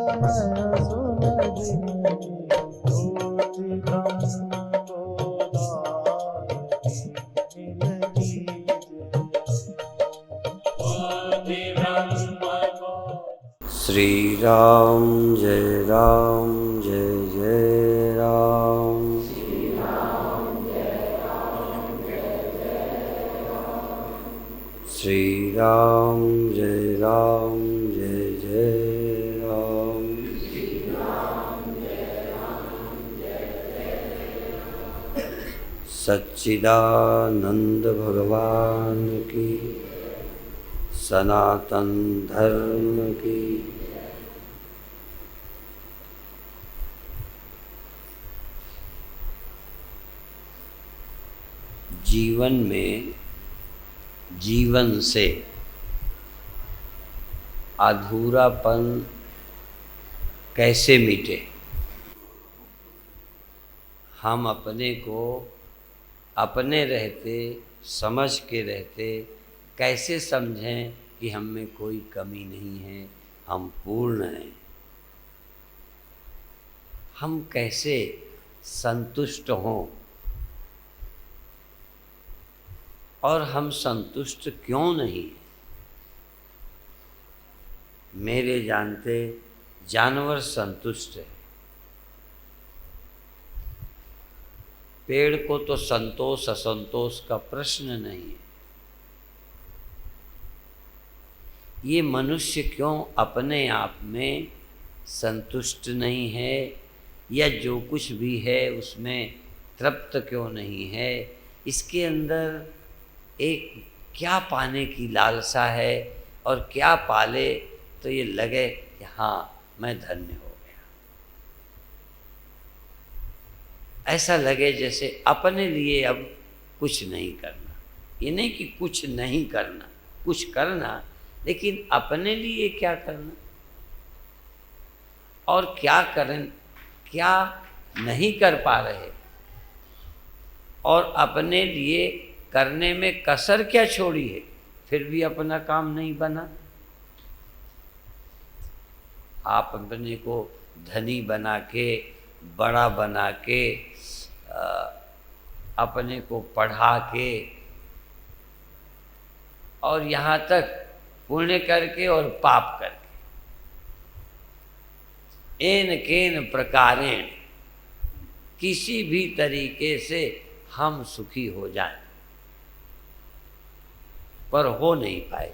नयन सुलगी ज्योति ब्रह्म गोदारती मिलगी श्री राम जय जय राम। श्री राम जय जय राम। सच्चिदानंद भगवान की, सनातन धर्म की। जीवन में जीवन से अधूरापन कैसे मिटे? हम अपने को अपने रहते समझ के रहते कैसे समझें कि हम में कोई कमी नहीं है, हम पूर्ण हैं। हम कैसे संतुष्ट हों और हम संतुष्ट क्यों नहीं? मेरे जानते जानवर संतुष्ट है। पेड़ को तो संतोष असंतोष का प्रश्न नहीं है। ये मनुष्य क्यों अपने आप में संतुष्ट नहीं है, या जो कुछ भी है उसमें तृप्त क्यों नहीं है? इसके अंदर एक क्या पाने की लालसा है, और क्या पाले तो ये लगे कि हाँ मैं धन्य हो गया। ऐसा लगे जैसे अपने लिए अब कुछ नहीं करना। ये नहीं कि कुछ नहीं करना, कुछ करना, लेकिन अपने लिए क्या करना और क्या करें, क्या नहीं कर पा रहे, और अपने लिए करने में कसर क्या छोड़ी है, फिर भी अपना काम नहीं बना। आप अपने को धनी बना के, बड़ा बना के, अपने को पढ़ा के, और यहाँ तक पुण्य करके और पाप करके, एन केन प्रकारेण किसी भी तरीके से हम सुखी हो जाएं, पर हो नहीं पाए।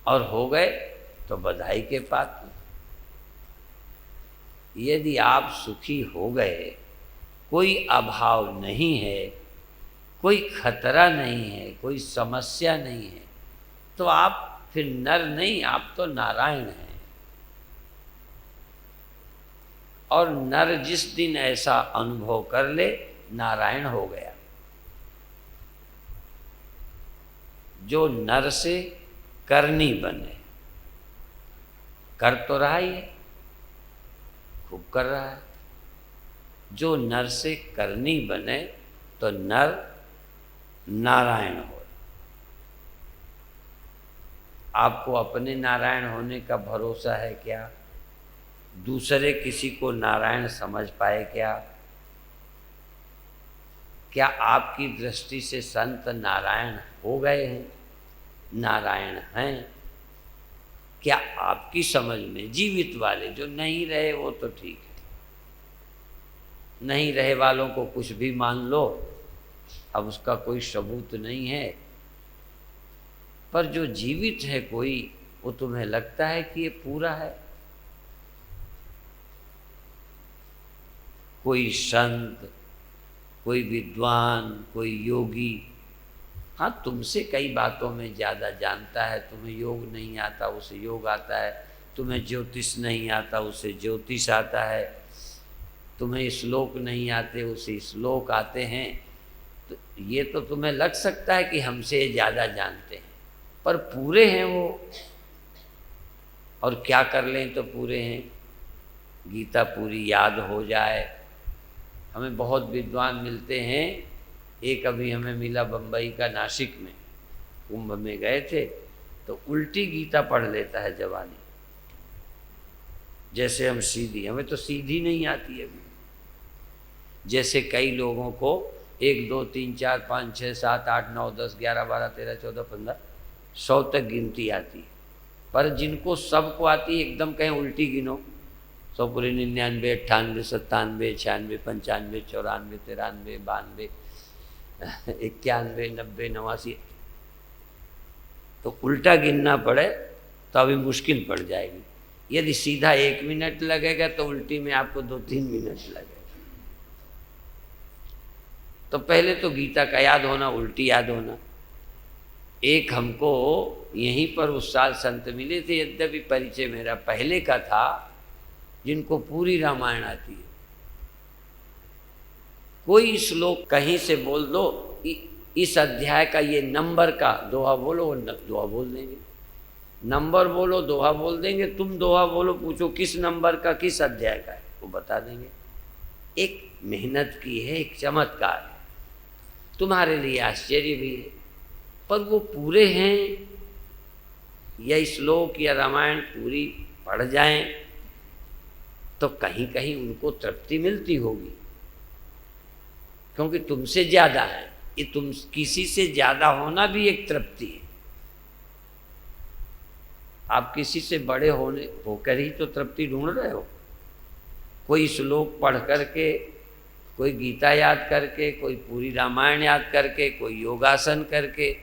और हो गए तो बधाई के पात्र। यदि आप सुखी हो गए, कोई अभाव नहीं है, कोई खतरा नहीं है, कोई समस्या नहीं है, तो आप फिर नर नहीं, आप तो नारायण हैं। और नर जिस दिन ऐसा अनुभव कर ले, नारायण हो गया। जो नर से करनी बने, कर तो रहा ही है, खूब कर रहा है। जो नर से करनी बने तो नर नारायण हो। आपको अपने नारायण होने का भरोसा है क्या? दूसरे किसी को नारायण समझ पाए क्या? क्या आपकी दृष्टि से संत नारायण हो गए हैं, नारायण हैं? क्या आपकी समझ में जीवित वाले, जो नहीं रहे वो तो ठीक है, नहीं रहे वालों को कुछ भी मान लो, अब उसका कोई सबूत नहीं है, पर जो जीवित है कोई, वो तुम्हें लगता है कि ये पूरा है? कोई संत, कोई विद्वान, कोई योगी, हाँ तुमसे कई बातों में ज़्यादा जानता है। तुम्हें योग नहीं आता, उसे योग आता है। तुम्हें ज्योतिष नहीं आता, उसे ज्योतिष आता है। तुम्हें श्लोक नहीं आते, उसे श्लोक आते हैं। तो ये तो तुम्हें लग सकता है कि हमसे ज़्यादा जानते हैं, पर पूरे हैं वो। और क्या कर लें तो पूरे हैं। गीता पूरी याद हो जाए। हमें बहुत विद्वान मिलते हैं। एक अभी हमें मिला बम्बई का, नासिक में, कुंभ में गए थे तो उल्टी गीता पढ़ लेता है जवानी, जैसे हम सीधी, हमें तो सीधी नहीं आती अभी। जैसे कई लोगों को 1 2 3 4 5 6 7 8 9 10 11 12 13 14 15 100 तक गिनती आती है, पर जिनको सबको आती है एकदम कहें उल्टी गिनो, 100 पूरे 99 98 97 96 95 94 93 92 91 90 89, तो उल्टा गिनना पड़े तो अभी मुश्किल पड़ जाएगी। यदि सीधा 1 मिनट लगेगा तो उल्टी में आपको 2-3 मिनट लगेगा। तो पहले तो गीता का याद होना, उल्टी याद होना। एक हमको यहीं पर उस साल संत मिले थे, यद्यपि परिचय मेरा पहले का था, जिनको पूरी रामायण आती है। कोई श्लोक कहीं से बोल दो, इस अध्याय का ये नंबर का दोहा बोलो, वो दोहा बोल देंगे। नंबर बोलो, दोहा बोल देंगे। तुम दोहा बोलो, पूछो किस नंबर का, किस अध्याय का है, वो बता देंगे। एक मेहनत की है, एक चमत्कार है, तुम्हारे लिए आश्चर्य भी है। पर वो पूरे हैं, या श्लोक या रामायण पूरी पढ़ जाएं तो कहीं कहीं उनको तृप्ति मिलती होगी, क्योंकि तुमसे ज्यादा है। ये तुम किसी से ज्यादा होना भी एक तृप्ति है। आप किसी से बड़े होकर ही तो तृप्ति ढूंढ रहे हो। कोई श्लोक पढ़ करके, कोई गीता याद करके, कोई पूरी रामायण याद करके, कोई योगासन करके,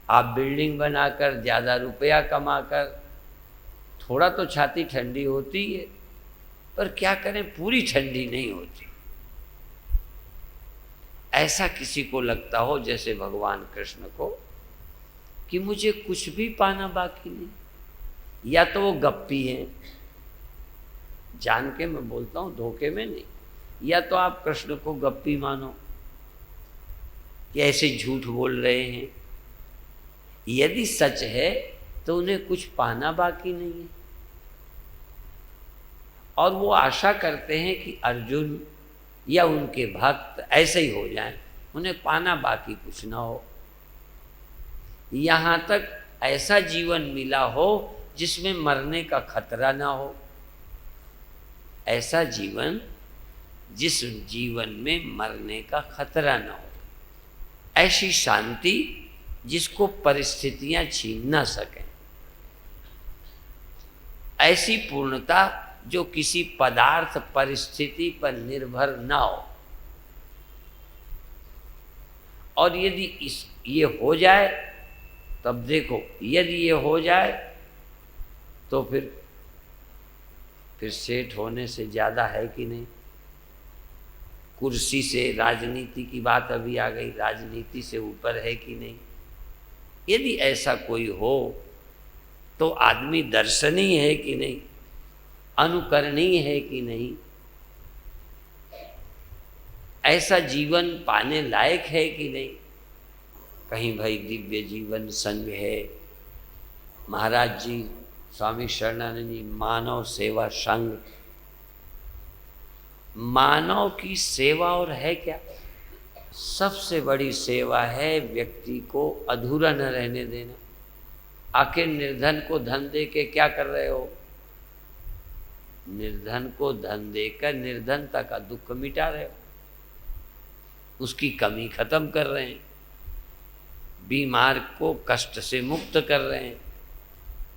आप बिल्डिंग बनाकर, ज़्यादा रुपया कमाकर, थोड़ा तो छाती ठंडी होती है, पर क्या करें, पूरी ठंडी नहीं होती। ऐसा किसी को लगता हो जैसे भगवान कृष्ण को कि मुझे कुछ भी पाना बाकी नहीं, या तो वो गप्पी हैं, जान के मैं बोलता हूँ, धोखे में नहीं, या तो आप कृष्ण को गप्पी मानो कि ऐसे झूठ बोल रहे हैं। यदि सच है तो उन्हें कुछ पाना बाकी नहीं है, और वो आशा करते हैं कि अर्जुन या उनके भक्त ऐसे ही हो जाएं, उन्हें पाना बाकी कुछ ना हो। यहाँ तक ऐसा जीवन मिला हो जिसमें मरने का खतरा ना हो, ऐसा जीवन जिस जीवन में मरने का खतरा ना हो, ऐसी शांति जिसको परिस्थितियां छीन ना सकें, ऐसी पूर्णता जो किसी पदार्थ परिस्थिति पर निर्भर ना हो। और यदि ये हो जाए, तब देखो, यदि ये हो जाए तो फिर सेठ होने से ज़्यादा है कि नहीं। कुर्सी से, राजनीति की बात अभी आ गई, राजनीति से ऊपर है कि नहीं। यदि ऐसा कोई हो तो आदमी दर्शनीय है कि नहीं, अनुकरणीय है कि नहीं, ऐसा जीवन पाने लायक है कि नहीं। कहीं भाई दिव्य जीवन संघ है, महाराज जी, स्वामी शरणानंद जी, मानव सेवा संघ, मानव की सेवा और है क्या? सबसे बड़ी सेवा है व्यक्ति को अधूरा न रहने देना। आखिर निर्धन को धन दे के क्या कर रहे हो? निर्धन को धन देकर निर्धनता का दुख मिटा रहे हो, उसकी कमी खत्म कर रहे हैं, बीमार को कष्ट से मुक्त कर रहे हैं।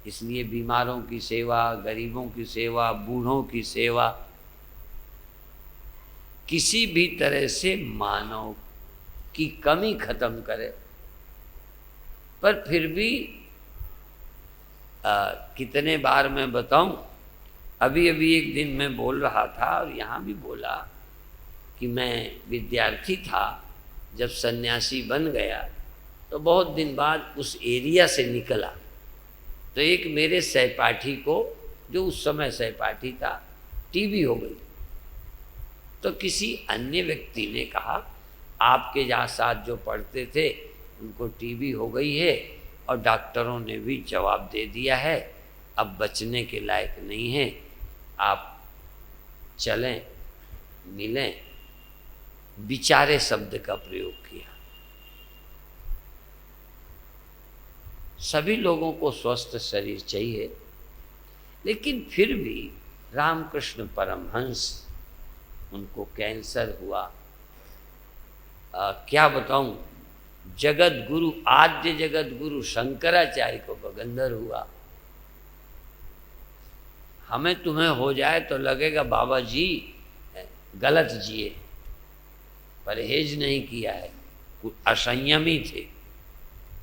इसलिए बीमारों की सेवा, गरीबों की सेवा, बूढ़ों की सेवा, किसी भी तरह से मानव की कमी खत्म करे। पर फिर भी कितने बार मैं बताऊं, अभी अभी एक दिन मैं बोल रहा था और यहाँ भी बोला कि मैं विद्यार्थी था, जब सन्यासी बन गया तो बहुत दिन बाद उस एरिया से निकला, तो एक मेरे सहपाठी को, जो उस समय सहपाठी था, टीबी हो गई। तो किसी अन्य व्यक्ति ने कहा, आपके जहाँ साथ जो पढ़ते थे उनको टीबी हो गई है और डॉक्टरों ने भी जवाब दे दिया है, अब बचने के लायक नहीं है, आप चलें, मिलें। विचारे शब्द का प्रयोग किया। सभी लोगों को स्वस्थ शरीर चाहिए, लेकिन फिर भी रामकृष्ण परमहंस, उनको कैंसर हुआ। क्या बताऊं, जगत गुरु, आद्य जगत गुरु शंकराचार्य को बगंदर हुआ। हमें तुम्हें हो जाए तो लगेगा बाबा जी गलत जिए, परहेज नहीं किया है, असंयमी थे।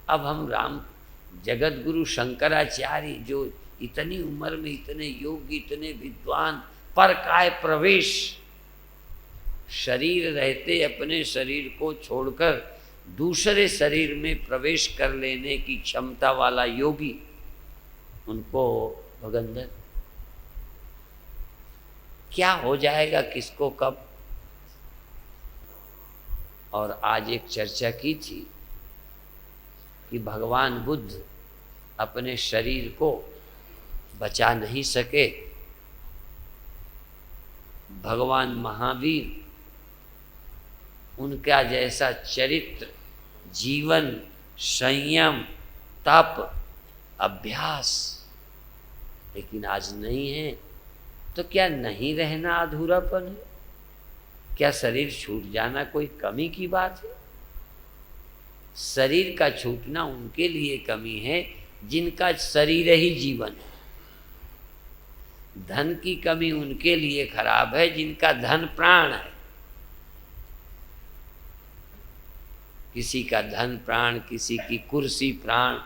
अब हम राम जगत गुरु शंकराचार्य जो इतनी उम्र में इतने योगी, इतने विद्वान, पर काय प्रवेश, शरीर रहते अपने शरीर को छोड़कर दूसरे शरीर में प्रवेश कर लेने की क्षमता वाला योगी, उनको भगंदर। क्या हो जाएगा किसको कब। और आज एक चर्चा की थी कि भगवान बुद्ध अपने शरीर को बचा नहीं सके, भगवान महावीर, उनका जैसा चरित्र, जीवन, संयम, तप, अभ्यास, लेकिन आज नहीं है। तो क्या नहीं रहना अधूरापन है? क्या शरीर छूट जाना कोई कमी की बात है? शरीर का छूटना उनके लिए कमी है जिनका शरीर ही जीवन है। धन की कमी उनके लिए खराब है जिनका धन प्राण है। किसी का धन प्राण, किसी की कुर्सी प्राण।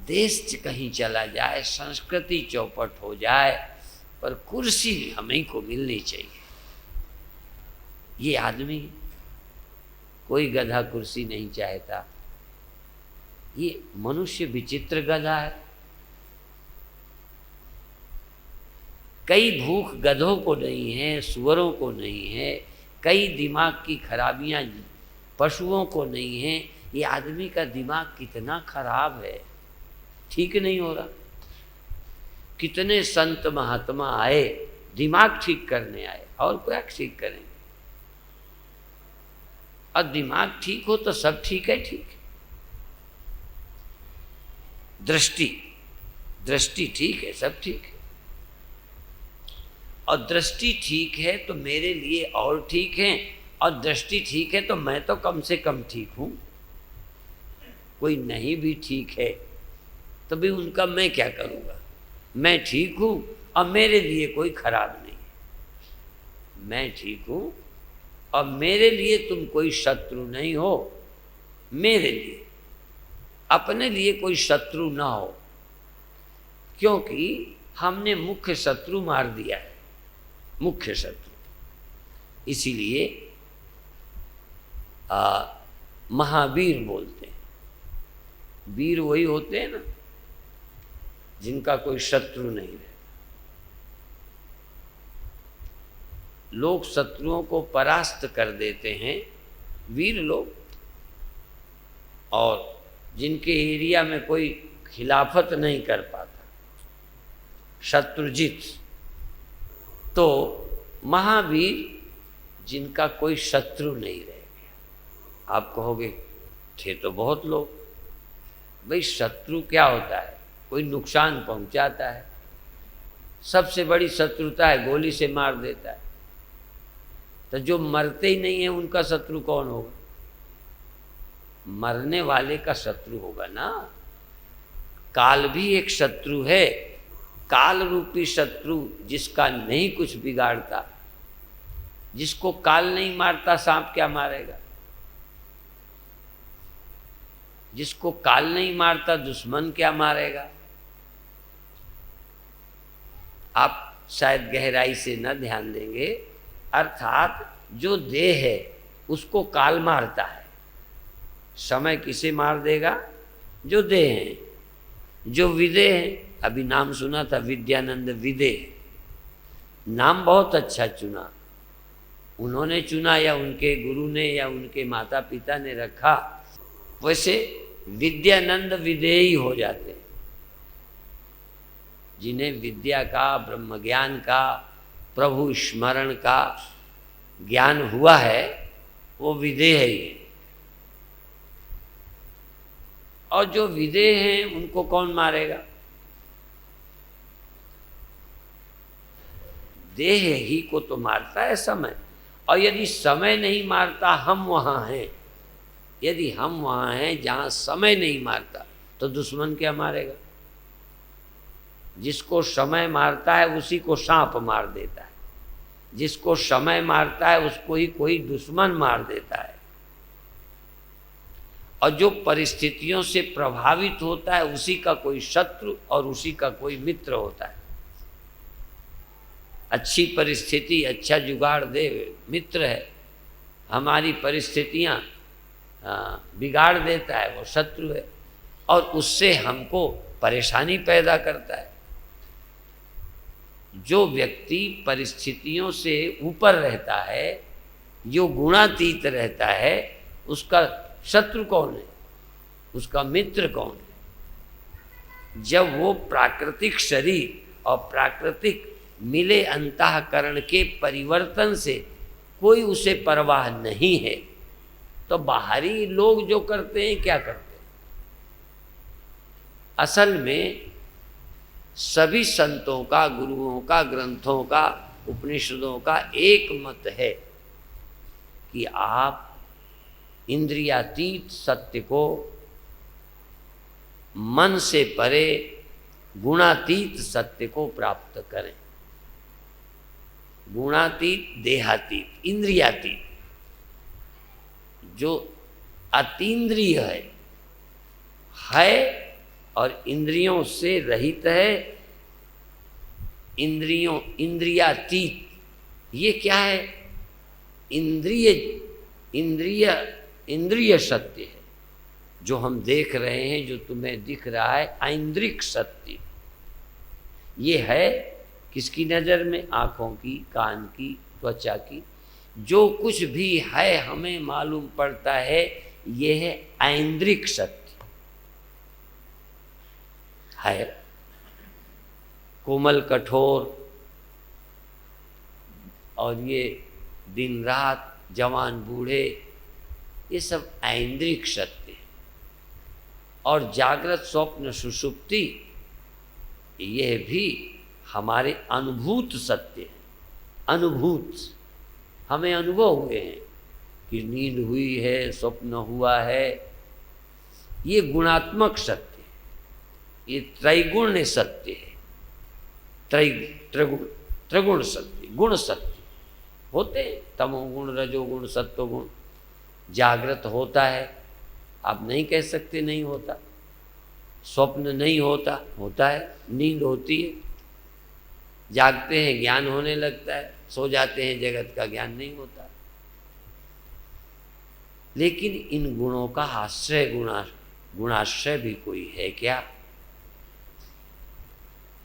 देश कहीं चला जाए, संस्कृति चौपट हो जाए, पर कुर्सी हमें को मिलनी चाहिए। ये आदमी, कोई गधा कुर्सी नहीं चाहता। ये मनुष्य विचित्र गधा है। कई भूख गधों को नहीं है, सुअरों को नहीं है, कई दिमाग की खराबियां पशुओं को नहीं है। ये आदमी का दिमाग कितना खराब है, ठीक नहीं हो रहा। कितने संत महात्मा आए दिमाग ठीक करने आए, और क्या ठीक करेंगे। और दिमाग ठीक हो तो सब ठीक है, ठीक है। दृष्टि ठीक है, सब ठीक है। और दृष्टि ठीक है तो मेरे लिए और ठीक है, और दृष्टि ठीक है तो मैं तो कम से कम ठीक हूं। कोई नहीं भी ठीक है तो भी उनका मैं क्या करूंगा। मैं ठीक हूं और मेरे लिए कोई खराब नहीं है। मैं ठीक हूं और मेरे लिए तुम कोई शत्रु नहीं हो। मेरे लिए, अपने लिए कोई शत्रु ना हो, क्योंकि हमने मुख्य शत्रु मार दिया है, मुख्य शत्रु। इसीलिए महावीर बोलते हैं। वीर वही होते हैं ना जिनका कोई शत्रु नहीं रहे। लोग शत्रुओं को परास्त कर देते हैं, वीर लोग। और जिनके एरिया में कोई खिलाफत नहीं कर पाता, शत्रुजित। तो महावीर जिनका कोई शत्रु नहीं रह गया। आप कहोगे थे तो बहुत लोग। भाई शत्रु क्या होता है? कोई नुकसान पहुंचाता है। सबसे बड़ी शत्रुता है गोली से मार देता है। तो जो मरते ही नहीं है उनका शत्रु कौन होगा? मरने वाले का शत्रु होगा ना। काल भी एक शत्रु है। काल रूपी शत्रु जिसका नहीं कुछ बिगाड़ता, जिसको काल नहीं मारता सांप क्या मारेगा? जिसको काल नहीं मारता दुश्मन क्या मारेगा? आप शायद गहराई से न ध्यान देंगे। अर्थात जो देह है उसको काल मारता है। समय किसे मार देगा? जो देह है। जो विदेह है, अभी नाम सुना था विद्यानंद विदेह। नाम बहुत अच्छा चुना। उन्होंने चुना या उनके गुरु ने या उनके माता पिता ने रखा। वैसे विद्यानंद विदेही हो जाते हैं। जिन्हें विद्या का, ब्रह्म ज्ञान का, प्रभु स्मरण का ज्ञान हुआ है वो विदेह ही है। और जो विदेह हैं उनको कौन मारेगा? देह ही को तो मारता है समय, और यदि समय नहीं मारता, हम वहाँ हैं, यदि हम वहाँ हैं जहाँ समय नहीं मारता, तो दुश्मन क्या मारेगा? जिसको समय मारता है उसी को सांप मार देता है, जिसको समय मारता है उसको ही कोई दुश्मन मार देता है, और जो परिस्थितियों से प्रभावित होता है उसी का कोई शत्रु और उसी का कोई मित्र होता है। अच्छी परिस्थिति अच्छा जुगाड़ दे मित्र है, हमारी परिस्थितियाँ बिगाड़ देता है वो शत्रु है, और उससे हमको परेशानी पैदा करता है। जो व्यक्ति परिस्थितियों से ऊपर रहता है, जो गुणातीत रहता है, उसका शत्रु कौन है, उसका मित्र कौन है? जब वो प्राकृतिक शरीर और प्राकृतिक मिले अंतःकरण के परिवर्तन से कोई उसे परवाह नहीं है, तो बाहरी लोग जो करते हैं क्या करते हैं? असल में सभी संतों का, गुरुओं का, ग्रंथों का, उपनिषदों का एक मत है कि आप इंद्रियातीत सत्य को मन से परे गुणातीत सत्य को प्राप्त करें। गुणातीत, देहातीत, इंद्रियातीत, जो अतीन्द्रिय है और इंद्रियों से रहित है, इंद्रियातीत, ये क्या है? इंद्रिय सत्य है, जो हम देख रहे हैं, जो तुम्हें दिख रहा है, ऐन्द्रिक सत्य। ये है किसकी नज़र में? आँखों की, कान की, त्वचा की। जो कुछ भी है हमें मालूम पड़ता है, ये है ऐन्द्रिक सत्य है। कोमल कठोर और ये दिन रात, जवान बूढ़े, ये सब ऐन्द्रिक सत्य है। और जागृत, स्वप्न, सुषुप्ति, ये भी हमारे अनुभूत सत्य है। अनुभूत, हमें अनुभव हुए हैं कि नींद हुई है, स्वप्न हुआ है, ये गुणात्मक सत्य, ये त्रैगुण्य सत्य है। त्रिगुण सत्य, गुण सत्य होते हैं, तमोगुण, रजोगुण, सत्वगुण। जागृत होता है, आप नहीं कह सकते नहीं होता। स्वप्न नहीं होता, होता है। नींद होती है, जागते हैं ज्ञान होने लगता है, सो जाते हैं जगत का ज्ञान नहीं होता। लेकिन इन गुणों का आश्रय, गुणाश्रय भी कोई है क्या?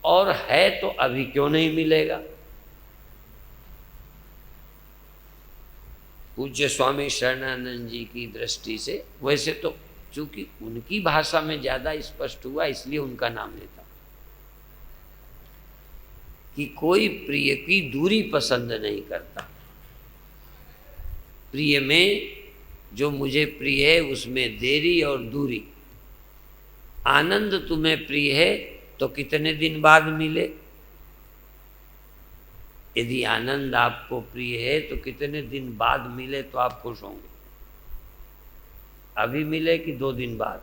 और है तो अभी क्यों नहीं मिलेगा? पूज्य स्वामी शरणानंद जी की दृष्टि से, वैसे तो चूंकि उनकी भाषा में ज़्यादा स्पष्ट हुआ इसलिए उनका नाम लेता, कि कोई प्रिय की दूरी पसंद नहीं करता। प्रिय में, जो मुझे प्रिय है उसमें देरी और दूरी। आनंद तुम्हें प्रिय है तो कितने दिन बाद मिले? यदि आनंद आपको प्रिय है तो कितने दिन बाद मिले तो आप खुश होंगे? अभी मिले कि 2 दिन बाद?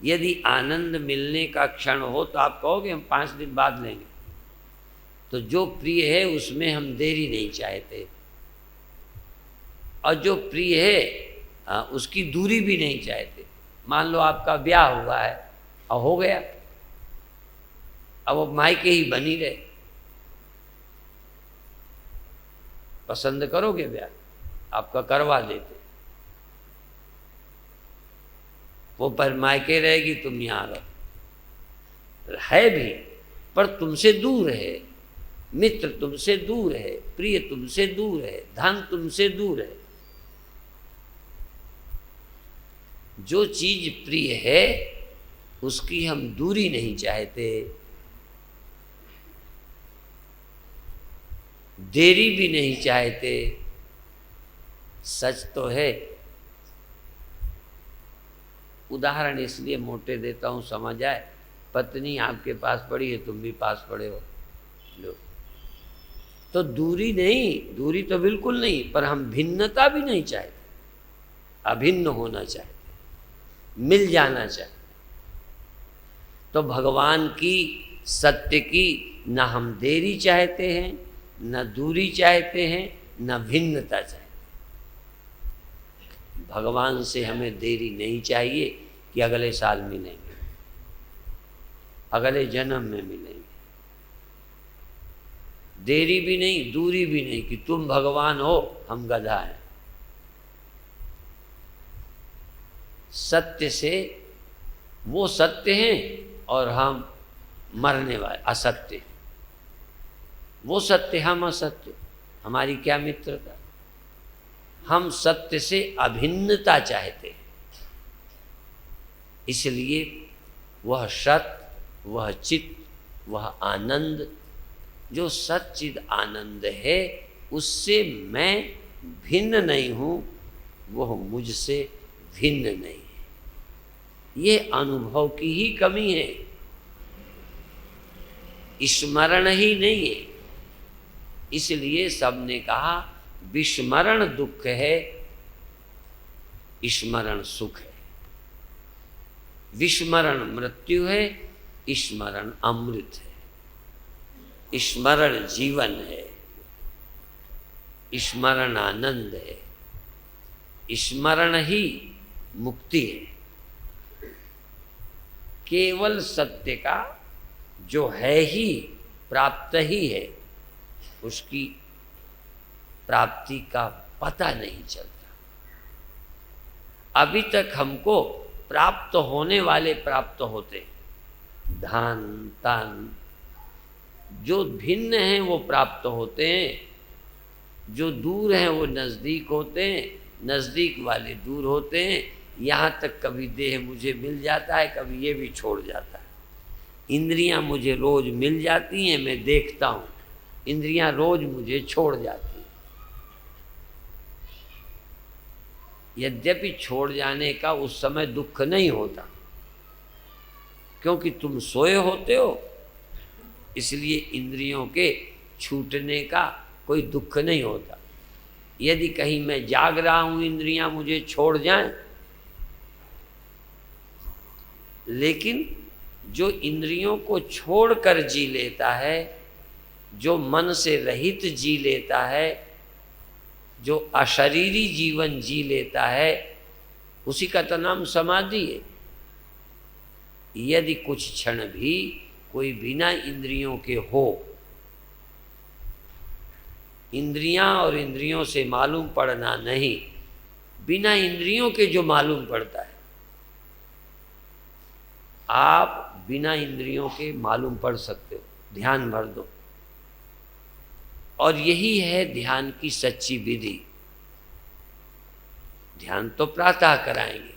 यदि आनंद मिलने का क्षण हो तो आप कहोगे हम 5 दिन बाद लेंगे। तो जो प्रिय है उसमें हम देरी नहीं चाहते, और जो प्रिय है उसकी दूरी भी नहीं चाहते। मान लो आपका ब्याह हुआ है और हो गया, अब वो मायके ही बनी रहे, पसंद करोगे ब्याह? आपका करवा देते, वो पर मायके रहेगी, तुम यहाँ रहो। है भी, पर तुमसे दूर है, मित्र तुमसे दूर है, प्रिय तुमसे दूर है, धन तुमसे दूर है। जो चीज प्रिय है उसकी हम दूरी नहीं चाहते, देरी भी नहीं चाहते। सच तो है उदाहरण इसलिए मोटे देता हूँ समझ आए। पत्नी आपके पास पड़ी है, तुम भी पास पड़े हो, लो, तो दूरी नहीं, दूरी तो बिल्कुल नहीं, पर हम भिन्नता भी नहीं चाहते, अभिन्न होना चाहते, मिल जाना चाहते। तो भगवान की, सत्य की न हम देरी चाहते हैं, न दूरी चाहते हैं, न भिन्नता चाहते। भगवान से हमें देरी नहीं चाहिए कि अगले साल मिलेंगे, अगले जन्म में मिलेंगे। देरी भी नहीं, दूरी भी नहीं कि तुम भगवान हो, हम गधा हैं। सत्य से वो सत्य हैं और हम मरने वाले असत्य। वो सत्य, हम असत्य, हमारी क्या मित्रता। हम सत्य से अभिन्नता चाहते हैं, इसलिए वह सत, वह चित, वह आनंद, जो सच्चिद आनंद है, उससे मैं भिन्न नहीं हूँ, वह मुझसे भिन्न नहीं है। ये अनुभव की ही कमी है, स्मरण ही नहीं है। इसलिए सबने कहा विस्मरण दुख है, स्मरण सुख है। विस्मरण मृत्यु है, स्मरण अमृत है। स्मरण जीवन है, स्मरण आनंद है, स्मरण ही मुक्ति है। केवल सत्य का जो है ही प्राप्त ही है, उसकी प्राप्ति का पता नहीं चलता। अभी तक हमको प्राप्त होने वाले प्राप्त होते, धान तान जो भिन्न हैं वो प्राप्त होते हैं, जो दूर हैं वो नज़दीक होते हैं, नज़दीक वाले दूर होते हैं। यहाँ तक कभी देह मुझे मिल जाता है, कभी ये भी छोड़ जाता है। इंद्रियां मुझे रोज मिल जाती हैं, मैं देखता हूँ, इंद्रियां रोज मुझे छोड़ जाती हैं। यद्यपि छोड़ जाने का उस समय दुख नहीं होता, क्योंकि तुम सोए होते हो, इसलिए इंद्रियों के छूटने का कोई दुख नहीं होता। यदि कहीं मैं जाग रहा हूँ, इंद्रियां मुझे छोड़ जाएं, लेकिन जो इंद्रियों को छोड़कर जी लेता है, जो मन से रहित जी लेता है, जो अशरीरी जीवन जी लेता है, उसी का तो नाम समाधि है। यदि कुछ क्षण भी कोई बिना इंद्रियों के हो, इंद्रियां और इंद्रियों से मालूम पड़ना नहीं, बिना इंद्रियों के जो मालूम पड़ता है, आप बिना इंद्रियों के मालूम पड़ सकते हो। ध्यान भर दो, और यही है ध्यान की सच्ची विधि। ध्यान तो प्रातः कराएंगे,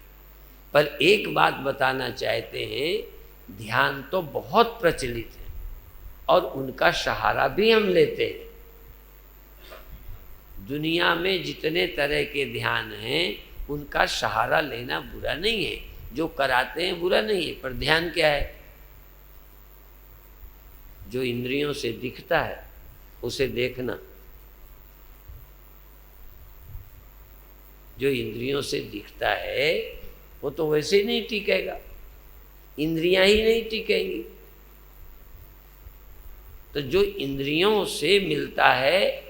पर एक बात बताना चाहते हैं, ध्यान तो बहुत प्रचलित है और उनका सहारा भी हम लेते हैं। दुनिया में जितने तरह के ध्यान हैं, उनका सहारा लेना बुरा नहीं है, जो कराते हैं बुरा नहीं है, पर ध्यान क्या है? जो इंद्रियों से दिखता है उसे देखना। जो इंद्रियों से दिखता है वो तो वैसे ही नहीं टिकेगा, इंद्रियां ही नहीं टिकेंगी। तो जो इंद्रियों से मिलता है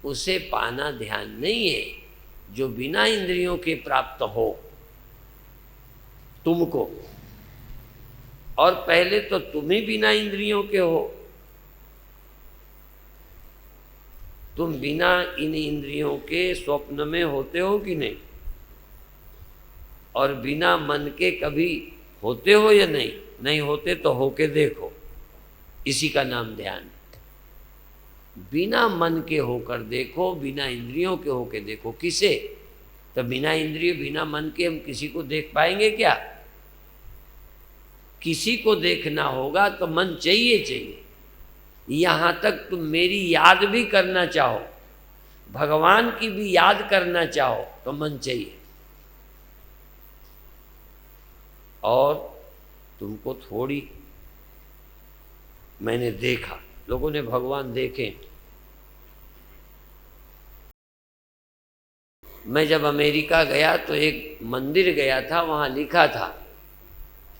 उसे पाना ध्यान नहीं है। जो बिना इंद्रियों के प्राप्त हो तुमको, और पहले तो तुम ही बिना इंद्रियों के हो, तुम बिना इन इंद्रियों के स्वप्न में होते हो कि नहीं? और बिना मन के कभी होते हो या नहीं? नहीं होते तो होके देखो, इसी का नाम ध्यान है। बिना मन के होकर देखो, बिना इंद्रियों के होकर देखो। किसे? तो बिना इंद्रिय बिना मन के हम किसी को देख पाएंगे क्या? किसी को देखना होगा तो मन चाहिए। यहाँ तक तुम मेरी याद भी करना चाहो, भगवान की भी याद करना चाहो, तो मन चाहिए। और तुमको थोड़ी मैंने देखा, लोगों ने भगवान देखे। मैं जब अमेरिका गया तो एक मंदिर गया था, वहाँ लिखा था,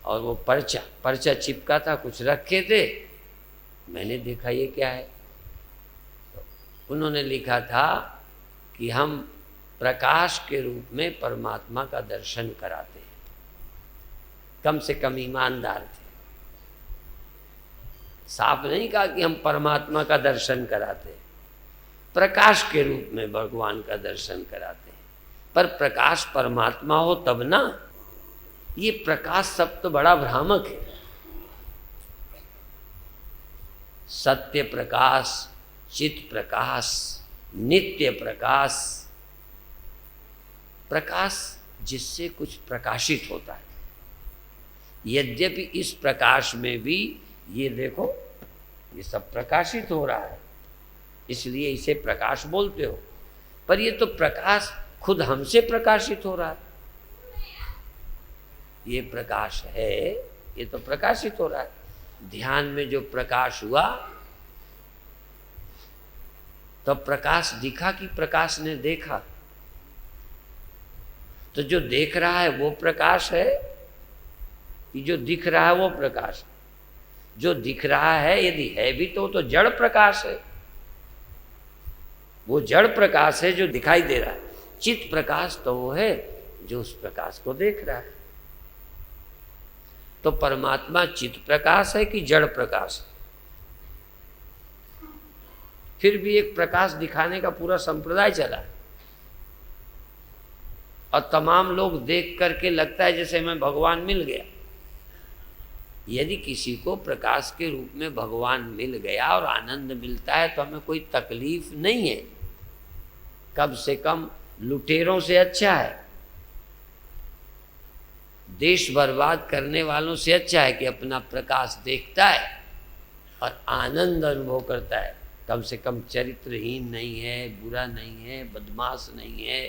और वो पर्चा चिपका था, कुछ रखे थे। मैंने देखा ये क्या है, उन्होंने लिखा था कि हम प्रकाश के रूप में परमात्मा का दर्शन कराते हैं। कम से कम ईमानदार थे, साफ नहीं कहा कि हम परमात्मा का दर्शन कराते हैं, प्रकाश के रूप में भगवान का दर्शन कराते हैं। पर प्रकाश परमात्मा हो तब ना। ये प्रकाश शब्द तो बड़ा भ्रामक है। सत्य प्रकाश, चित प्रकाश, नित्य प्रकाश, प्रकाश जिससे कुछ प्रकाशित होता है। यद्यपि इस प्रकाश में भी ये देखो, ये सब प्रकाशित हो रहा है, इसलिए इसे प्रकाश बोलते हो। पर ये तो प्रकाश खुद हमसे प्रकाशित हो रहा है। ये प्रकाश है, ये तो प्रकाशित हो रहा है। ध्यान में जो प्रकाश हुआ, तो प्रकाश दिखा कि प्रकाश ने देखा। तो जो देख रहा है वो प्रकाश है कि जो दिख रहा है वो प्रकाश? जो दिख रहा है यदि है भी तो जड़ प्रकाश है। वो जड़ प्रकाश है जो दिखाई दे रहा है। चित प्रकाश तो वो है जो उस प्रकाश को देख रहा है। तो परमात्मा चित प्रकाश है कि जड़ प्रकाश है? फिर भी एक प्रकाश दिखाने का पूरा संप्रदाय चला है, और तमाम लोग देख करके लगता है जैसे मैं भगवान मिल गया। यदि किसी को प्रकाश के रूप में भगवान मिल गया और आनंद मिलता है तो हमें कोई तकलीफ नहीं है। कम से कम लुटेरों से अच्छा है, देश बर्बाद करने वालों से अच्छा है कि अपना प्रकाश देखता है और आनंद अनुभव करता है। कम से कम चरित्रहीन नहीं है, बुरा नहीं है, बदमाश नहीं है,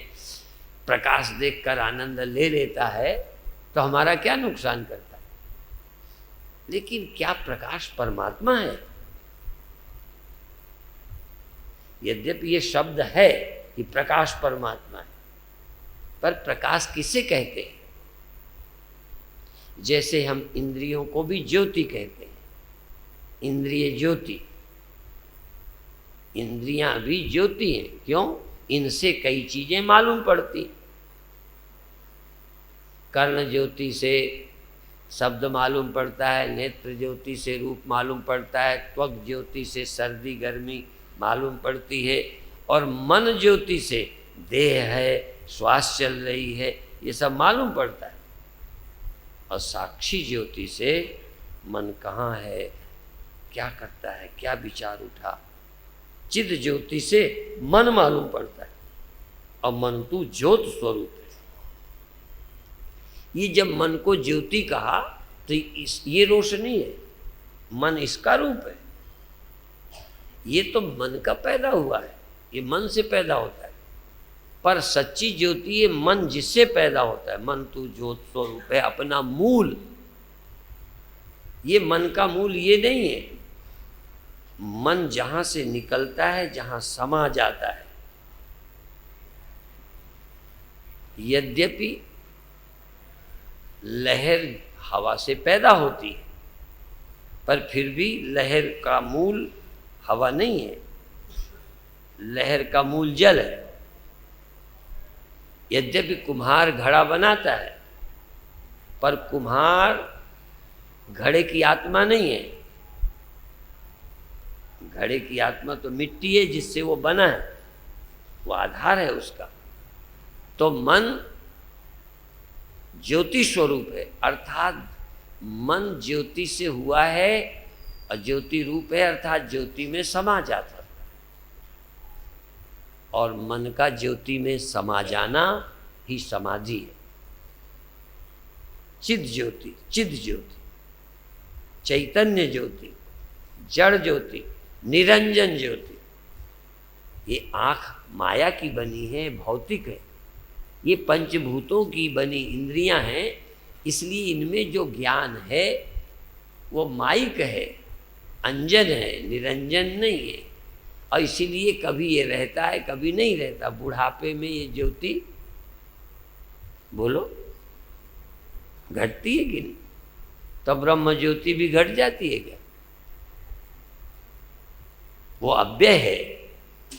प्रकाश देखकर आनंद ले लेता है, तो हमारा क्या नुकसान करता है। लेकिन क्या प्रकाश परमात्मा है? यद्यपि ये शब्द है कि प्रकाश परमात्मा है, पर प्रकाश किसे कहते हैं? जैसे हम इंद्रियों को भी ज्योति कहते हैं, इंद्रिय ज्योति, इंद्रियां भी ज्योति हैं। क्यों? इनसे कई चीजें मालूम पड़ती हैं। कर्ण ज्योति से शब्द मालूम पड़ता है, नेत्र ज्योति से रूप मालूम पड़ता है, त्वक ज्योति से सर्दी गर्मी मालूम पड़ती है, और मन ज्योति से देह है, श्वास चल रही है, ये सब मालूम पड़ता है। और साक्षी ज्योति से मन कहाँ है, क्या करता है, क्या विचार उठा। चिद ज्योति से मन मालूम पड़ता है, और मन तो ज्योत स्वरूप है। ये जब मन को ज्योति कहा तो ये रोशनी है, मन इसका रूप है। ये तो मन का पैदा हुआ है, ये मन से पैदा होता है। पर सच्ची ज्योति ये मन जिससे पैदा होता है। मन तो ज्योत स्वरूप है, अपना मूल। ये मन का मूल ये नहीं है। मन जहां से निकलता है, जहां समा जाता है। यद्यपि लहर हवा से पैदा होती है, पर फिर भी लहर का मूल हवा नहीं है, लहर का मूल जल है। यद्यपि कुम्हार घड़ा बनाता है, पर कुम्हार घड़े की आत्मा नहीं है। घड़े की आत्मा तो मिट्टी है जिससे वो बना है, वो आधार है उसका। तो मन ज्योति स्वरूप है, अर्थात मन ज्योति से हुआ है और ज्योति रूप है, अर्थात ज्योति में समा जाता है। और मन का ज्योति में समा जाना ही समाधि है। चिद ज्योति, चिद ज्योति, चैतन्य ज्योति, जड़ ज्योति, निरंजन ज्योति। ये आँख माया की बनी है, भौतिक है। ये पंचभूतों की बनी इंद्रियां हैं, इसलिए इनमें जो ज्ञान है वो माइक है, अंजन है, निरंजन नहीं है। और इसीलिए कभी ये रहता है, कभी नहीं रहता। बुढ़ापे में ये ज्योति, बोलो, घटती है कि नहीं? तो ब्रह्म ज्योति भी घट जाती है क्या? वो अव्यय है।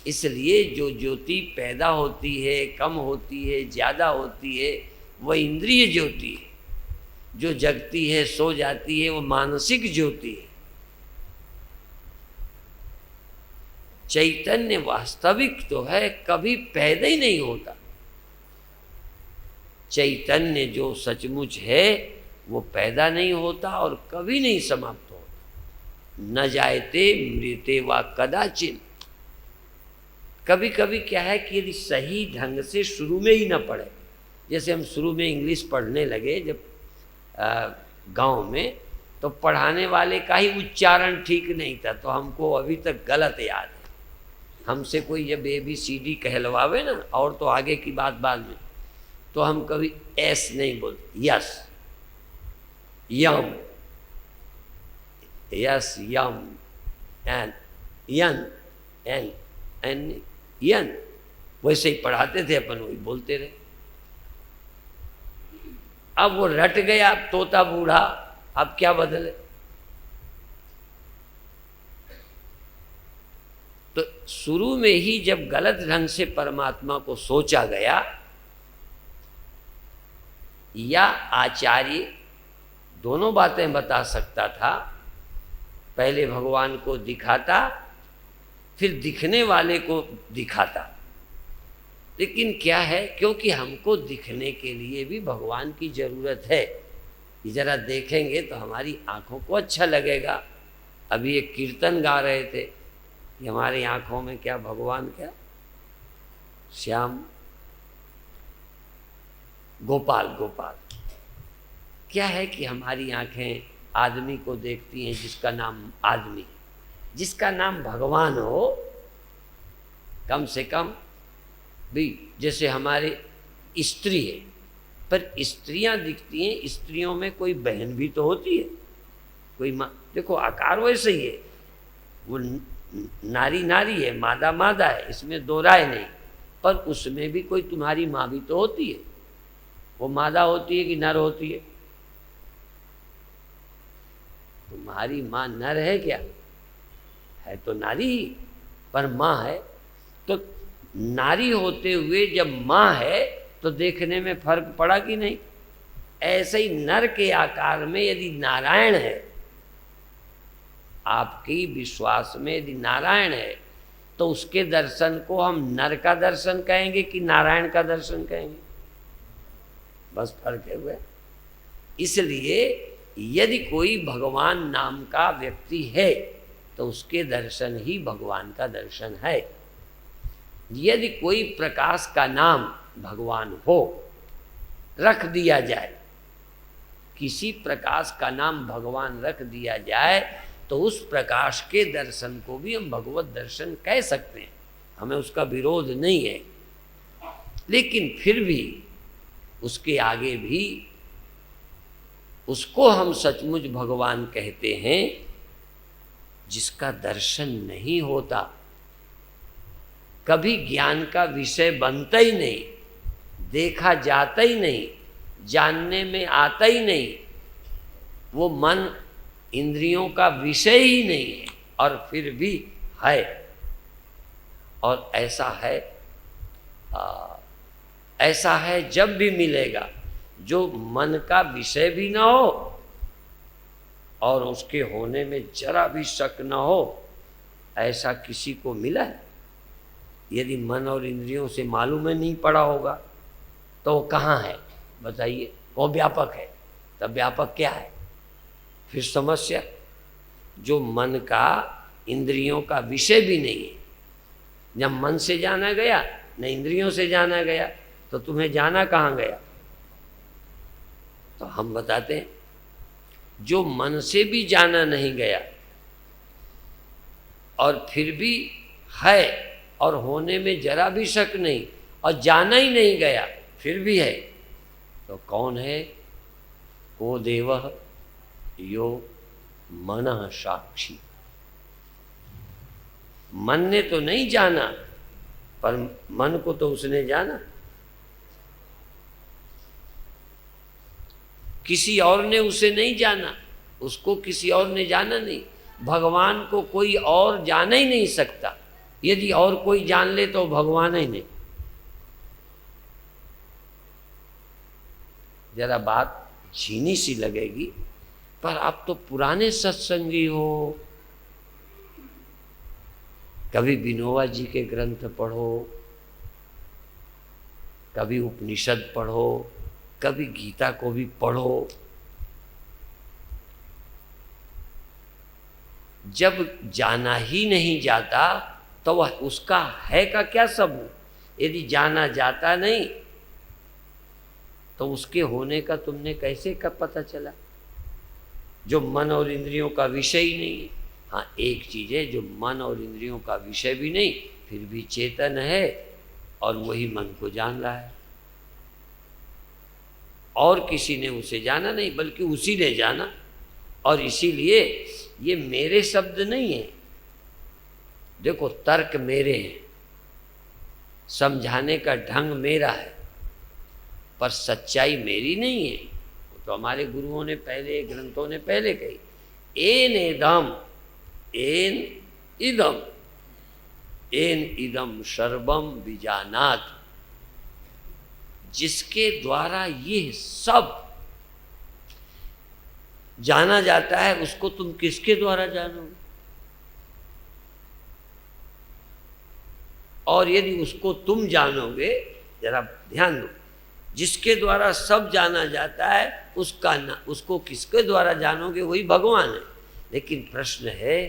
इसलिए जो ज्योति पैदा होती है, कम होती है, ज़्यादा होती है, वह इंद्रिय ज्योति है। जो जगती है, सो जाती है, वो मानसिक ज्योति है। चैतन्य वास्तविक तो है, कभी पैदा ही नहीं होता। चैतन्य जो सचमुच है वो पैदा नहीं होता और कभी नहीं समाप्त होता। न जायते मृते वा कदाचिन। कभी कभी क्या है कि यदि सही ढंग से शुरू में ही न पढ़े, जैसे हम शुरू में इंग्लिश पढ़ने लगे जब गांव में, तो पढ़ाने वाले का ही उच्चारण ठीक नहीं था, तो हमको अभी तक गलत याद है। हमसे कोई जब ABCD कहलवावे ना, और तो आगे की बात बाद में, तो हम कभी एस नहीं बोलते, यस, यम, यस, यम, एन, यन, एन, एन, यन, वैसे ही पढ़ाते थे अपन, वही बोलते रहे। अब वो रट गया, तोता बूढ़ा, अब क्या बदले? तो शुरू में ही जब गलत ढंग से परमात्मा को सोचा गया, या आचार्य दोनों बातें बता सकता था, पहले भगवान को दिखाता, फिर दिखने वाले को दिखाता। लेकिन क्या है, क्योंकि हमको दिखने के लिए भी भगवान की जरूरत है। जरा देखेंगे तो हमारी आंखों को अच्छा लगेगा। अभी एक कीर्तन गा रहे थे कि हमारी आंखों में क्या भगवान, क्या श्याम, गोपाल, गोपाल। क्या है कि हमारी आंखें आदमी को देखती हैं जिसका नाम आदमी, जिसका नाम भगवान हो। कम से कम भी जैसे हमारे स्त्री है, पर स्त्रियां दिखती हैं, स्त्रियों में कोई बहन भी तो होती है, कोई माँ। देखो आकार वैसे ही है, वो नारी नारी है, मादा मादा है, इसमें दो राय नहीं। पर उसमें भी कोई तुम्हारी माँ भी तो होती है। वो मादा होती है कि नर होती है? तुम्हारी माँ नर है क्या? है तो नारी ही, पर माँ है। तो नारी होते हुए जब माँ है तो देखने में फर्क पड़ा कि नहीं? ऐसे ही नर के आकार में यदि नारायण है, आपकी विश्वास में यदि नारायण है, तो उसके दर्शन को हम नर का दर्शन कहेंगे कि नारायण का दर्शन कहेंगे? बस फर्क है हुआ। इसलिए यदि कोई भगवान नाम का व्यक्ति है तो उसके दर्शन ही भगवान का दर्शन है। यदि कोई प्रकाश का नाम भगवान हो, रख दिया जाए, किसी प्रकाश का नाम भगवान रख दिया जाए, तो उस प्रकाश के दर्शन को भी हम भगवत दर्शन कह सकते हैं, हमें उसका विरोध नहीं है। लेकिन फिर भी उसके आगे भी उसको हम सचमुच भगवान कहते हैं जिसका दर्शन नहीं होता, कभी ज्ञान का विषय बनता ही नहीं, देखा जाता ही नहीं, जानने में आता ही नहीं, वो मन इंद्रियों का विषय ही नहीं है, और फिर भी है। और ऐसा है जब भी मिलेगा जो मन का विषय भी ना हो और उसके होने में जरा भी शक न हो। ऐसा किसी को मिला है? यदि मन और इंद्रियों से मालूम है नहीं पड़ा होगा तो वो कहाँ है बताइए? वो व्यापक है। तब व्यापक क्या है? फिर समस्या, जो मन का इंद्रियों का विषय भी नहीं है, जब मन से जाना गया न इंद्रियों से जाना गया, तो तुम्हें जाना कहाँ गया? तो हम बताते हैं, जो मन से भी जाना नहीं गया और फिर भी है और होने में जरा भी शक नहीं, और जाना ही नहीं गया फिर भी है, तो कौन है? को देवः यो मनः साक्षी। मन ने तो नहीं जाना, पर मन को तो उसने जाना। किसी और ने उसे नहीं जाना, उसको किसी और ने जाना नहीं। भगवान को कोई और जान ही नहीं सकता। यदि और कोई जान ले तो भगवान ही नहीं। जरा बात झीनी सी लगेगी, पर आप तो पुराने सत्संगी हो। कभी विनोबा जी के ग्रंथ पढ़ो, कभी उपनिषद पढ़ो, कभी गीता को भी पढ़ो। जब जाना ही नहीं जाता तो वह उसका है का क्या सबूत। यदि जाना जाता नहीं तो उसके होने का तुमने कैसे कब पता चला, जो मन और इंद्रियों का विषय ही नहीं है। हाँ, एक चीज़ है, जो मन और इंद्रियों का विषय भी नहीं, फिर भी चेतन है और वही मन को जान रहा है। और किसी ने उसे जाना नहीं, बल्कि उसी ने जाना। और इसीलिए ये मेरे शब्द नहीं है। देखो, तर्क मेरे हैं, समझाने का ढंग मेरा है, पर सच्चाई मेरी नहीं है। तो हमारे गुरुओं ने पहले, ग्रंथों ने पहले कही, एन इदम एन इदम एन इदम सर्वम विजानात। जिसके द्वारा ये सब जाना जाता है, उसको तुम किसके द्वारा जानोगे? और यदि उसको तुम जानोगे, जरा ध्यान दो, जिसके द्वारा सब जाना जाता है उसको किसके द्वारा जानोगे? वही भगवान है। लेकिन प्रश्न है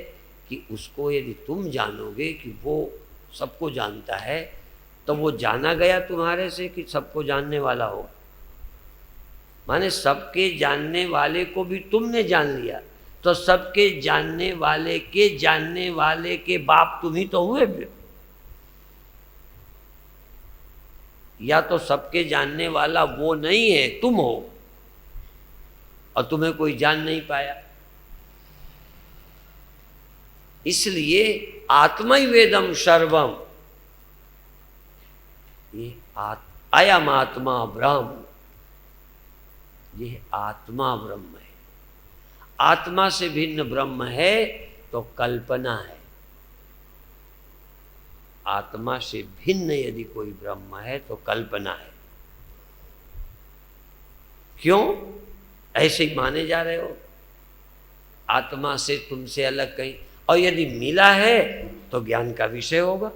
कि उसको यदि तुम जानोगे कि वो सबको जानता है, तो वो जाना गया तुम्हारे से कि सबको जानने वाला हो? माने सबके जानने वाले को भी तुमने जान लिया, तो सबके जानने वाले के बाप तुम ही तो हुए फिर। या तो सबके जानने वाला वो नहीं है, तुम हो, और तुम्हें कोई जान नहीं पाया। इसलिए आत्मैवेदम सर्वम, ये अयम आत्मा ब्रह्म, ये आत्मा ब्रह्म है। आत्मा से भिन्न ब्रह्म है तो कल्पना है। आत्मा से भिन्न यदि कोई ब्रह्म है तो कल्पना है। क्यों ऐसे ही माने जा रहे हो? आत्मा से तुमसे अलग कहीं, और यदि मिला है तो ज्ञान का विषय होगा।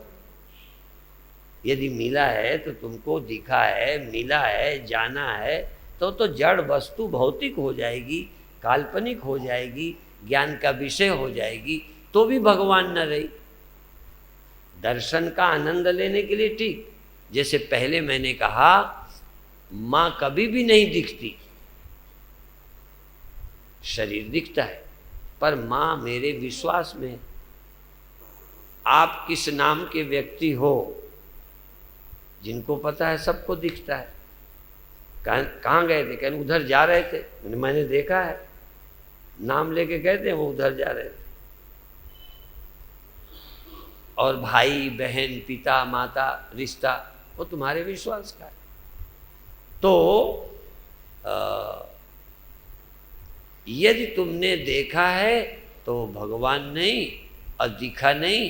यदि मिला है तो तुमको दिखा है, मिला है, जाना है, तो जड़ वस्तु भौतिक हो जाएगी, काल्पनिक हो जाएगी, ज्ञान का विषय हो जाएगी, तो भी भगवान न रही। दर्शन का आनंद लेने के लिए ठीक, जैसे पहले मैंने कहा, माँ कभी भी नहीं दिखती, शरीर दिखता है, पर माँ मेरे विश्वास में है। आप किस नाम के व्यक्ति हो? जिनको पता है सबको दिखता है। कहाँ गए थे? कहने उधर जा रहे थे। मैंने देखा है, नाम लेके कहते हैं वो उधर जा रहे थे। और भाई बहन, पिता माता, रिश्ता, वो तुम्हारे विश्वास का है। तो यदि तुमने देखा है तो भगवान नहीं, और दिखा नहीं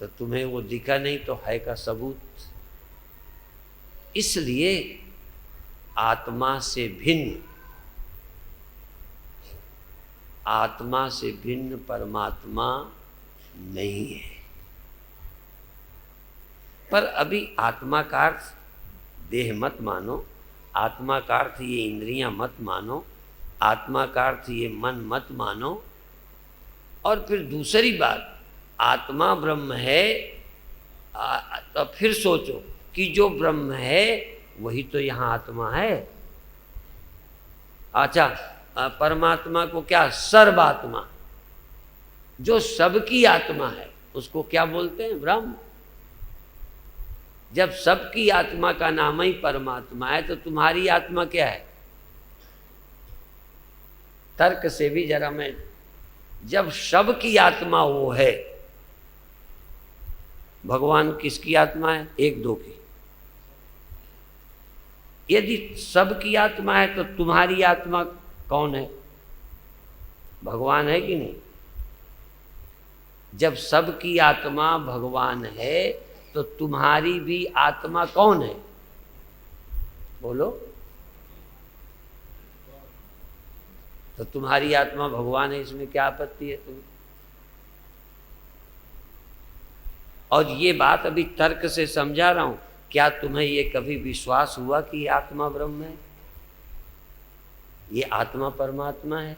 तो तुम्हें वो दिखा नहीं तो है का सबूत। इसलिए आत्मा से भिन्न परमात्मा नहीं है। पर अभी आत्मा का अर्थ देह मत मानो, आत्मा का अर्थ ये इंद्रियां मत मानो, आत्मा का अर्थ ये मन मत मानो। और फिर दूसरी बात, आत्मा ब्रह्म है, तो फिर सोचो कि जो ब्रह्म है वही तो यहाँ आत्मा है। अच्छा, परमात्मा को क्या? सर्वात्मा, जो सबकी आत्मा है उसको क्या बोलते हैं? ब्रह्म। जब सबकी आत्मा का नाम ही परमात्मा है तो तुम्हारी आत्मा क्या है? तर्क से भी जरा मैं, जब सब की आत्मा वो है, भगवान किसकी आत्मा है? एक दो की। यदि सब की आत्मा है तो तुम्हारी आत्मा कौन है? भगवान है कि नहीं? जब सब की आत्मा भगवान है तो तुम्हारी भी आत्मा कौन है? बोलो। तो तुम्हारी आत्मा भगवान है, इसमें क्या आपत्ति है तुम्हें? और ये बात अभी तर्क से समझा रहा हूं। क्या तुम्हें ये कभी विश्वास हुआ कि ये आत्मा ब्रह्म है? ये आत्मा परमात्मा है,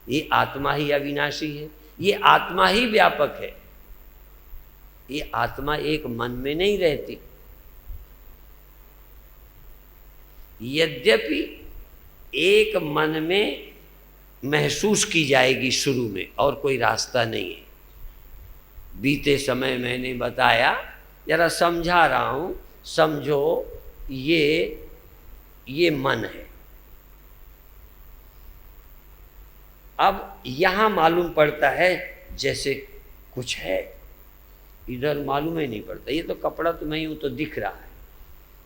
ये आत्मा ही अविनाशी है, ये आत्मा ही व्यापक है। ये आत्मा एक मन में नहीं रहती। यद्यपि एक मन में महसूस की जाएगी शुरू में, और कोई रास्ता नहीं है। बीते समय मैंने बताया, जरा समझा रहा हूं, समझो। ये मन है। अब यहां मालूम पड़ता है जैसे कुछ है, इधर मालूम ही नहीं पड़ता। ये तो कपड़ा तुम्हें यूं तो दिख रहा है,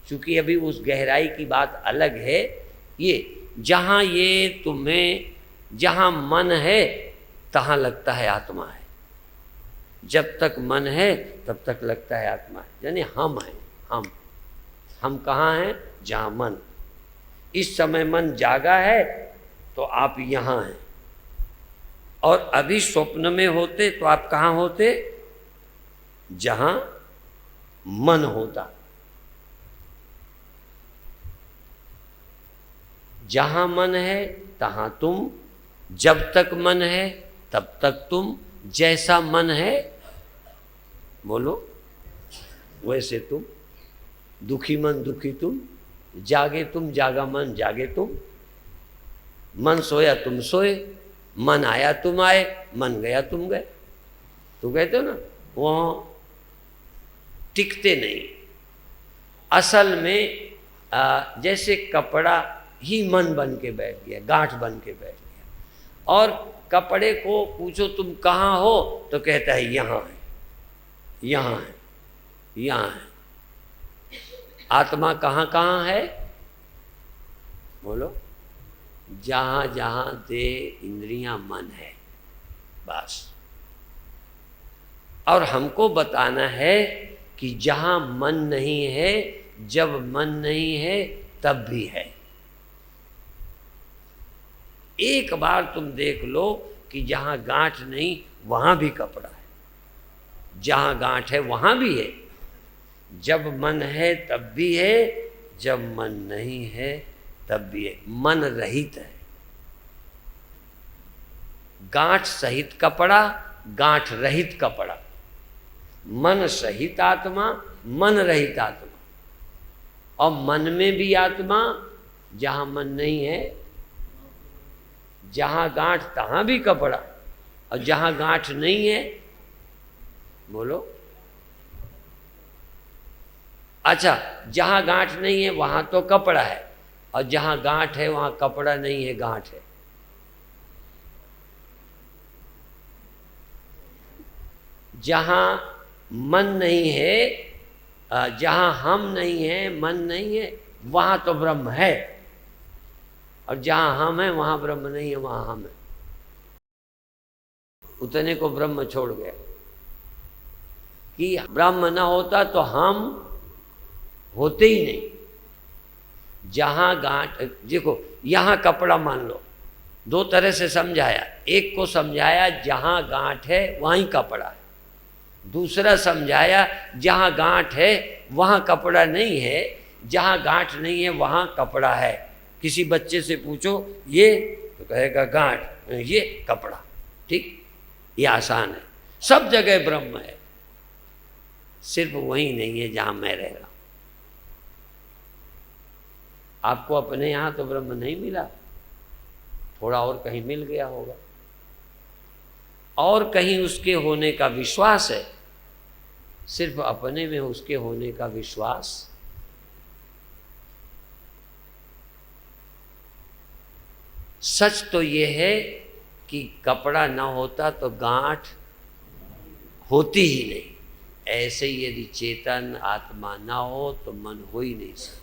क्योंकि अभी उस गहराई की बात अलग है। ये जहां ये तुम्हें, जहां मन है तहां लगता है आत्मा है। जब तक मन है तब तक लगता है आत्मा है, यानी हम हैं। हम कहाँ हैं? जहां मन। इस समय मन जागा है तो आप यहां हैं, और अभी स्वप्न में होते तो आप कहाँ होते? जहां मन होता। जहां मन है तहां तुम, जब तक मन है तब तक तुम, जैसा मन है बोलो वैसे तुम। दुखी मन दुखी तुम, जागे तुम जागा मन जागे तुम, मन सोया तुम सोए, मन आया तुम आए, मन गया तुम गए। तो कहते हो ना, वहाँ टिकते नहीं। असल में जैसे कपड़ा ही मन बन के बैठ गया, गांठ बन के बैठ गया। और कपड़े को पूछो तुम कहाँ हो, तो कहता है यहाँ है, यहाँ है, यहाँ है। आत्मा कहाँ कहाँ है? बोलो। जहाँ जहाँ देह इंद्रियां मन है, बस। और हमको बताना है कि जहाँ मन नहीं है, जब मन नहीं है तब भी है। एक बार तुम देख लो कि जहाँ गांठ नहीं वहाँ भी कपड़ा है, जहाँ गांठ है वहाँ भी है। जब मन है तब भी है, जब मन नहीं है तब भी है। मन रहित है। गांठ सहित कपड़ा, गांठ रहित कपड़ा। मन सहित आत्मा, मन रहित आत्मा। और मन में भी आत्मा, जहाँ मन नहीं है, जहाँ गांठ तहाँ भी कपड़ा, और जहाँ गांठ नहीं है बोलो। अच्छा, जहाँ गांठ नहीं है वहाँ तो कपड़ा है, और जहाँ गांठ है वहाँ कपड़ा नहीं है, गांठ है। जहाँ मन नहीं है, जहाँ हम नहीं है, मन नहीं है, वहाँ तो ब्रह्म है। और जहाँ हम हैं वहाँ ब्रह्म नहीं है, वहाँ हम है। उतने को ब्रह्म छोड़ गया। कि ब्रह्म न होता तो हम होते ही नहीं। जहाँ गांठ, देखो यहाँ कपड़ा मान लो, दो तरह से समझाया। एक को समझाया जहाँ गांठ है वहीं कपड़ा है, दूसरा समझाया जहाँ गांठ है वहाँ कपड़ा नहीं है, जहाँ गांठ नहीं है वहाँ कपड़ा है। किसी बच्चे से पूछो ये, तो कहेगा गांठ, ये कपड़ा। ठीक, ये आसान है। सब जगह ब्रह्म है, सिर्फ वहीं नहीं है जहाँ मैं रह रहा हूँ। आपको अपने यहाँ तो ब्रह्म नहीं मिला, थोड़ा और कहीं मिल गया होगा, और कहीं उसके होने का विश्वास है। सिर्फ अपने में उसके होने का विश्वास। सच तो ये है कि कपड़ा न होता तो गांठ होती ही नहीं। ऐसे ही यदि चेतन आत्मा ना हो तो मन हो ही नहीं सकता।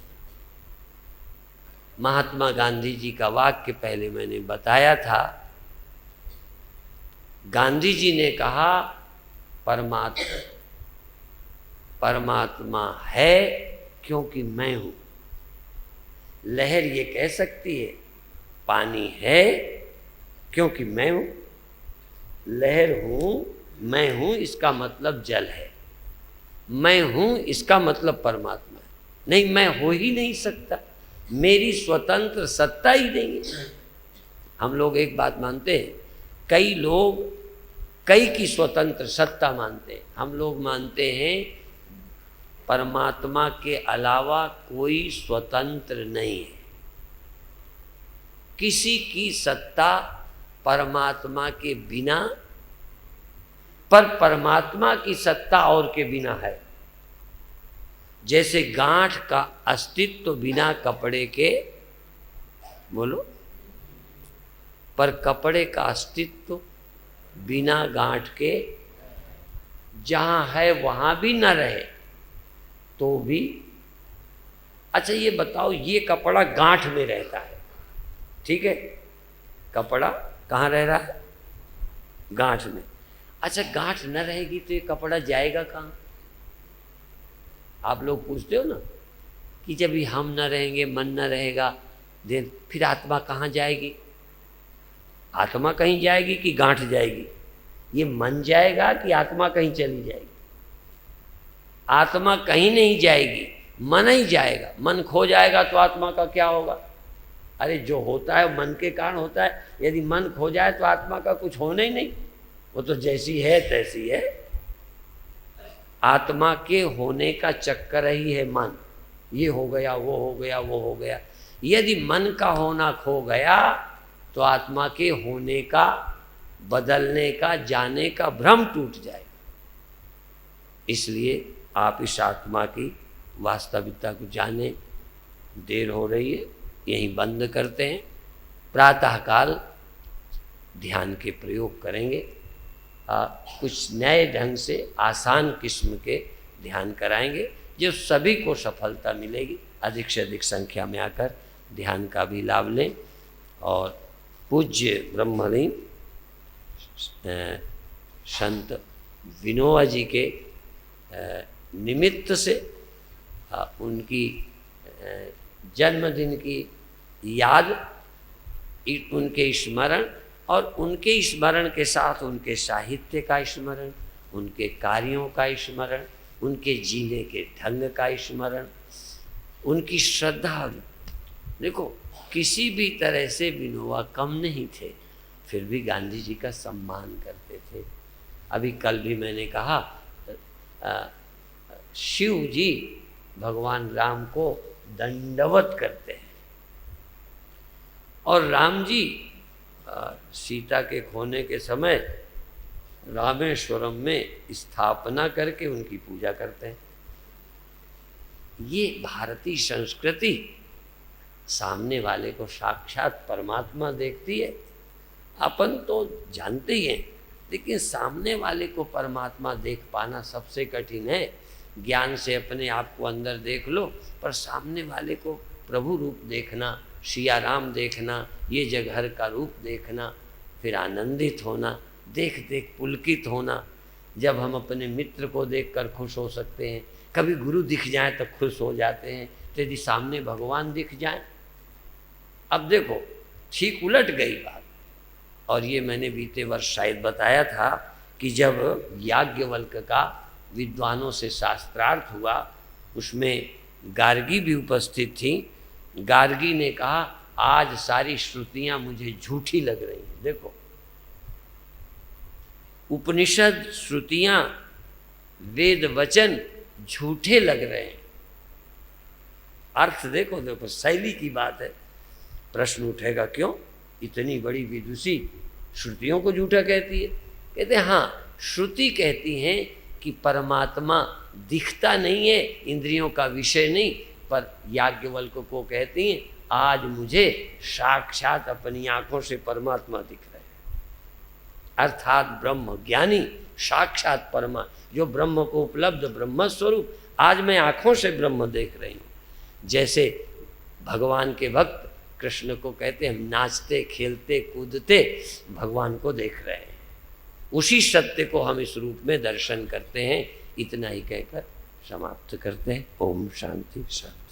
महात्मा गांधी जी का वाक्य पहले मैंने बताया था। गांधी जी ने कहा परमात्मा है क्योंकि मैं हूं। लहर ये कह सकती है पानी है क्योंकि मैं हूं। लहर हूं, मैं हूं, इसका मतलब जल है। मैं हूं इसका मतलब परमात्मा है। नहीं, मैं हो ही नहीं सकता, मेरी स्वतंत्र सत्ता ही नहीं है। हम लोग एक बात मानते हैं, कई लोग कई की स्वतंत्र सत्ता मानते हैं। हम लोग मानते हैं परमात्मा के अलावा कोई स्वतंत्र नहीं है। किसी की सत्ता परमात्मा के बिना, पर परमात्मा की सत्ता और के बिना है। जैसे गांठ का अस्तित्व तो बिना कपड़े के, बोलो, पर कपड़े का अस्तित्व तो बिना गांठ के, जहां है वहां भी न रहे तो भी। अच्छा ये बताओ, ये कपड़ा गांठ में रहता है, ठीक है, कपड़ा कहाँ रह रहा है? गांठ में। अच्छा गांठ न रहेगी तो ये कपड़ा जाएगा कहाँ? आप लोग पूछते हो ना कि जब भी हम न रहेंगे, मन न रहेगा, देन फिर आत्मा कहाँ जाएगी? आत्मा कहीं जाएगी कि गांठ जाएगी? ये मन जाएगा कि आत्मा कहीं चली जाएगी? आत्मा कहीं नहीं जाएगी, मन ही जाएगा। मन खो जाएगा तो आत्मा का क्या होगा? अरे जो होता है मन के कारण होता है। यदि मन खो जाए तो आत्मा का कुछ होना ही नहीं, वो तो जैसी है तैसी है। आत्मा के होने का चक्कर ही है मन। ये हो गया, वो हो गया, वो हो गया। यदि मन का होना खो गया तो आत्मा के होने का, बदलने का, जाने का भ्रम टूट जाएगा। इसलिए आप इस आत्मा की वास्तविकता को जाने। देर हो रही है, यहीं बंद करते हैं। प्रातःकाल ध्यान के प्रयोग करेंगे। कुछ नए ढंग से आसान किस्म के ध्यान कराएंगे जो सभी को सफलता मिलेगी। अधिक से अधिक संख्या में आकर ध्यान का भी लाभ लें। और पूज्य ब्रह्मलीन संत विनोबा जी के निमित्त से उनकी जन्मदिन की याद, उनके स्मरण और उनके स्मरण के साथ उनके साहित्य का स्मरण, उनके कार्यों का स्मरण, उनके जीने के ढंग का स्मरण, उनकी श्रद्धा। देखो किसी भी तरह से विनोबा कम नहीं थे, फिर भी गांधी जी का सम्मान करते थे। अभी कल भी मैंने कहा शिव जी भगवान राम को दंडवत करते हैं और राम जी सीता के खोने के समय रामेश्वरम में स्थापना करके उनकी पूजा करते हैं। ये भारतीय संस्कृति सामने वाले को साक्षात परमात्मा देखती है। अपन तो जानते ही हैं, लेकिन सामने वाले को परमात्मा देख पाना सबसे कठिन है। ज्ञान से अपने आप को अंदर देख लो, पर सामने वाले को प्रभु रूप देखना, सिया राम देखना, ये जगहर का रूप देखना, फिर आनंदित होना, देख देख पुलकित होना। जब हम अपने मित्र को देखकर खुश हो सकते हैं, कभी गुरु दिख जाए तो खुश हो जाते हैं, तो यदि सामने भगवान दिख जाए। अब देखो ठीक उलट गई बात। और ये मैंने बीते वर्ष शायद बताया था कि जब याज्ञवल्क्य का विद्वानों से शास्त्रार्थ हुआ, उसमें गार्गी भी उपस्थित थी। गार्गी ने कहा आज सारी श्रुतियां मुझे झूठी लग रही हैं। देखो उपनिषद श्रुतियां, वेद वचन झूठे लग रहे हैं। अर्थ देखो, देखो शैली की बात है। प्रश्न उठेगा क्यों इतनी बड़ी विदुषी श्रुतियों को झूठा कहती है? कहते हैं हाँ, श्रुति कहती हैं कि परमात्मा दिखता नहीं है, इंद्रियों का विषय नहीं, पर याज्ञवल्क्य को कहती हैं आज मुझे साक्षात अपनी आंखों से परमात्मा दिख रहे हैं। अर्थात ब्रह्म ज्ञानी साक्षात परमा, जो ब्रह्म को उपलब्ध ब्रह्म स्वरूप, आज मैं आंखों से ब्रह्म देख रही हूँ। जैसे भगवान के भक्त कृष्ण को कहते हम नाचते खेलते कूदते भगवान को देख रहे हैं, उसी सत्य को हम इस रूप में दर्शन करते हैं। इतना ही कहकर समाप्त करते हैं। ओम शांति शांति।